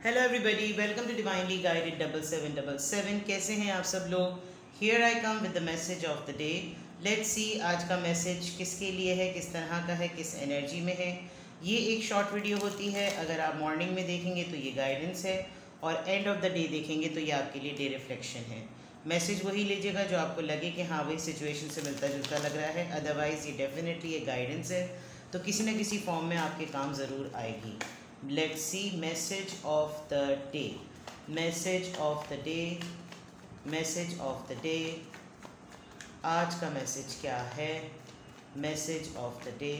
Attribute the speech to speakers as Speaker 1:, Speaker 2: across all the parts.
Speaker 1: Hello everybody, welcome to divinely guided 7777। कैसे हैं आप सब लोग। Here I come with the message of the day. Let's see आज का मैसेज किसके लिए है, किस तरह का है, किस एनर्जी में है। ये एक शॉर्ट वीडियो होती है। अगर आप मॉर्निंग में देखेंगे तो ये गाइडेंस है और एंड ऑफ द डे देखेंगे तो ये आपके लिए डे रिफ्लेक्शन है। मैसेज वही लीजिएगा जो आपको लगे कि हाँ वही सिचुएशन से मिलता जुलता लग रहा है, अदरवाइज़ ये डेफिनेटली एक गाइडेंस है, तो किसी न किसी फॉर्म में आपके काम ज़रूर आएगी। Let's see message of the day. Message of the day. Message of the day. आज का मैसेज क्या है? Message of the day.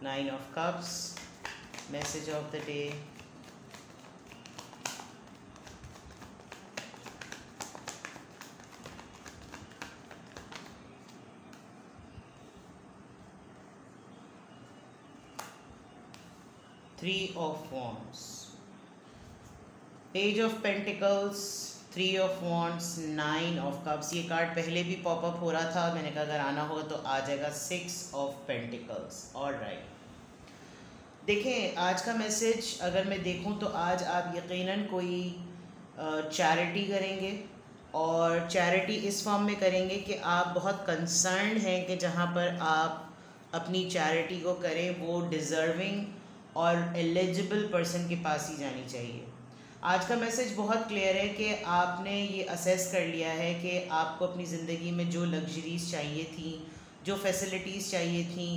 Speaker 1: 9 of Cups. Message of the day. Three of Wands, Page of Pentacles, Three of Wands, Nine of Cups। ये card पहले भी popup हो रहा था, मैंने कहा अगर आना होगा तो आ जाएगा। Six of Pentacles। ऑलराइट, देखें आज का मैसेज अगर मैं देखूं तो आज आप यकीनन कोई चैरिटी करेंगे, और चैरिटी इस फॉर्म में करेंगे कि आप बहुत कंसर्न हैं कि जहां पर आप अपनी चैरिटी को करें वो डिज़र्विंग और एलिजिबल पर्सन के पास ही जानी चाहिए। आज का मैसेज बहुत क्लियर है कि आपने ये असेस कर लिया है कि आपको अपनी ज़िंदगी में जो लग्जरीज़ चाहिए थी, जो फैसिलिटीज़ चाहिए थी,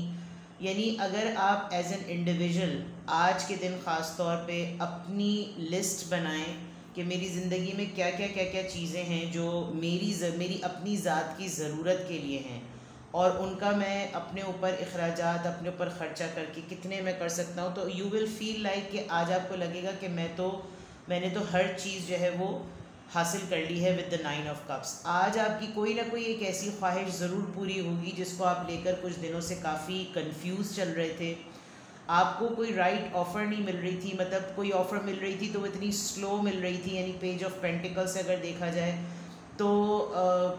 Speaker 1: यानी अगर आप एज एन इंडिविजुअल आज के दिन ख़ास तौर पे अपनी लिस्ट बनाएं कि मेरी ज़िंदगी में क्या क्या चीज़ें हैं जो मेरी अपनी ज़ात की ज़रूरत के लिए हैं, और उनका मैं अपने ऊपर अखराजात, अपने ऊपर ख़र्चा करके कितने मैं कर सकता हूँ, तो यू विल फील लाइक कि आज आपको लगेगा कि मैंने तो हर चीज़ जो है वो हासिल कर ली है विद द 9 ऑफ कप्स। आज आपकी कोई ना कोई एक ऐसी ख्वाहिश ज़रूर पूरी होगी जिसको आप लेकर कुछ दिनों से काफ़ी कंफ्यूज चल रहे थे। आपको कोई राइट ऑफ़र नहीं मिल रही थी, मतलब कोई ऑफ़र मिल रही थी तो वो इतनी स्लो मिल रही थी, यानी पेज ऑफ पेंटिकल्स से अगर देखा जाए तो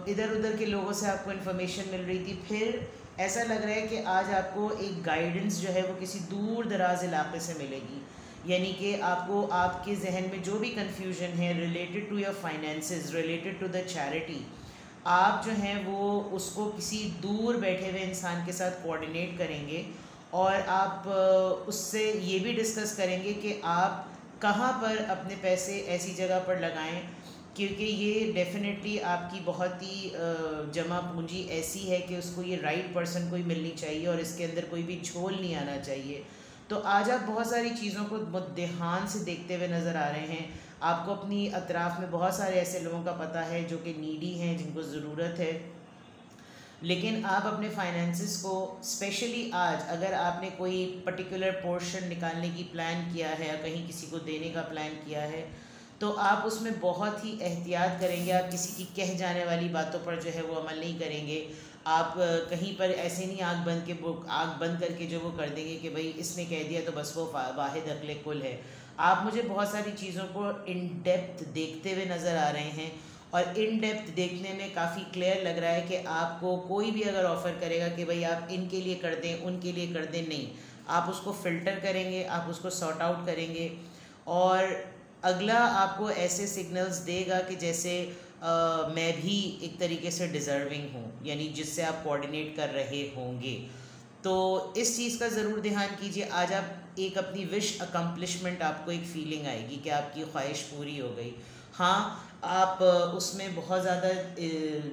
Speaker 1: इधर उधर के लोगों से आपको इन्फॉर्मेशन मिल रही थी। फिर ऐसा लग रहा है कि आज आपको एक गाइडेंस जो है वो किसी दूर दराज इलाके से मिलेगी, यानी कि आपको आपके जहन में जो भी कन्फ्यूजन है related to your finances, related to the charity, आप जो हैं वो उसको किसी दूर बैठे हुए इंसान के साथ कोऑर्डिनेट करेंगे, और आप उससे ये भी डिस्कस करेंगे कि आप कहाँ पर अपने पैसे ऐसी जगह पर लगाएं, क्योंकि ये डेफिनेटली आपकी बहुत ही जमा पूंजी ऐसी है कि उसको ये राइट पर्सन को ही मिलनी चाहिए और इसके अंदर कोई भी झोल नहीं आना चाहिए। तो आज आप बहुत सारी चीज़ों को बहुत ध्यान से देखते हुए नज़र आ रहे हैं। आपको अपनी अतराफ़ में बहुत सारे ऐसे लोगों का पता है जो कि नीडी हैं, जिनको ज़रूरत है, लेकिन आप अपने फाइनेंसिस को स्पेशली आज अगर आपने कोई पर्टिकुलर पोर्शन निकालने की प्लान किया है या कहीं किसी को देने का प्लान किया है तो आप उसमें बहुत ही एहतियात करेंगे। आप किसी की कह जाने वाली बातों पर जो है वो अमल नहीं करेंगे। आप कहीं पर ऐसे नहीं आग बंद करके जो वो कर देंगे कि भाई इसने कह दिया तो बस वो वाहिद अक्ल कुल है। आप मुझे बहुत सारी चीज़ों को इन डेप्थ देखते हुए नज़र आ रहे हैं, और इन डेप्थ देखने में काफ़ी क्लियर लग रहा है कि आपको कोई भी अगर ऑफ़र करेगा कि भाई आप इनके लिए कर दें, उनके लिए कर दें, नहीं, आप उसको फ़िल्टर करेंगे, आप उसको सॉर्ट आउट करेंगे, और अगला आपको ऐसे सिग्नल्स देगा कि जैसे मैं भी एक तरीके से डिज़र्विंग हूँ, यानी जिससे आप कोऑर्डिनेट कर रहे होंगे। तो इस चीज़ का ज़रूर ध्यान कीजिए। आज आप एक अपनी विश अकम्पलिशमेंट, आपको एक फ़ीलिंग आएगी कि आपकी ख्वाहिश पूरी हो गई। हाँ, आप उसमें बहुत ज़्यादा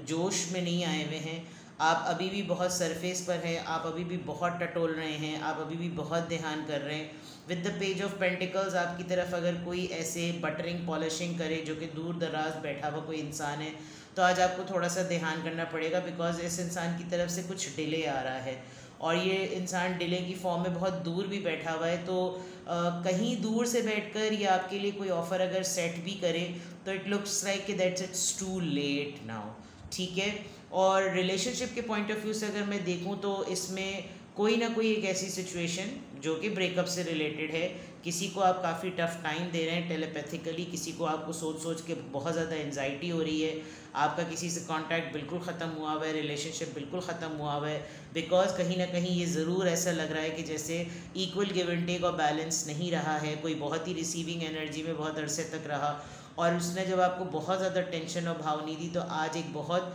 Speaker 1: जोश में नहीं आए हुए हैं, आप अभी भी बहुत सरफेस पर हैं, आप अभी भी बहुत टटोल रहे हैं, आप अभी भी बहुत ध्यान कर रहे हैं। With the page of pentacles आपकी तरफ अगर कोई ऐसे बटरिंग पॉलिशिंग करे जो कि दूर दराज बैठा हुआ कोई इंसान है, तो आज आपको थोड़ा सा ध्यान करना पड़ेगा, बिकॉज इस इंसान की तरफ से कुछ डिले आ रहा है, और ये इंसान डिले की फॉर्म में बहुत दूर भी बैठा हुआ है। तो कहीं दूर से बैठकर ये आपके लिए कोई ऑफ़र अगर सेट भी करे तो इट लुक्स लाइक कि that's it's too late now, ठीक है। और रिलेशनशिप के पॉइंट ऑफ व्यू से अगर मैं देखूं तो इसमें कोई ना कोई एक ऐसी सिचुएशन जो कि ब्रेकअप से रिलेटेड है किसी को आप काफ़ी टफ टाइम दे रहे हैं टेलीपैथिकली, किसी को आपको सोच सोच के बहुत ज़्यादा एंजाइटी हो रही है, आपका किसी से कांटेक्ट बिल्कुल ख़त्म हुआ हुआ है, रिलेशनशिप बिल्कुल ख़त्म हुआ हुआ है, बिकॉज कहीं ना कहीं ये ज़रूर ऐसा लग रहा है कि जैसे इक्वल गिव एंड टेक और बैलेंस नहीं रहा है, कोई बहुत ही रिसीविंग एनर्जी में बहुत अरसे तक रहा और उसने जब आपको बहुत ज़्यादा टेंशन और भाव नहीं दी, तो आज एक बहुत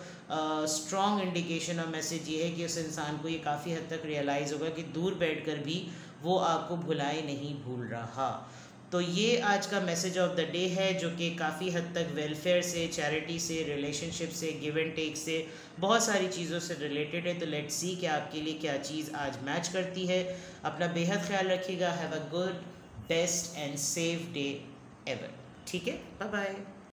Speaker 1: स्ट्रॉन्ग इंडिकेशन और मैसेज ये है कि उस इंसान को ये काफ़ी हद तक रियलाइज़ होगा कि दूर बैठकर भी वो आपको भुलाए नहीं भूल रहा। तो ये आज का मैसेज ऑफ द डे है, जो कि काफ़ी हद तक वेलफेयर से, चैरिटी से, रिलेशनशिप से, गिव एंड टेक से, बहुत सारी चीज़ों से रिलेटेड है। तो लेट्स सी कि आपके लिए क्या चीज़ आज मैच करती है। अपना बेहद ख्याल रखिएगा। Have a good, best and safe day ever. ठीक है, बाय बाय।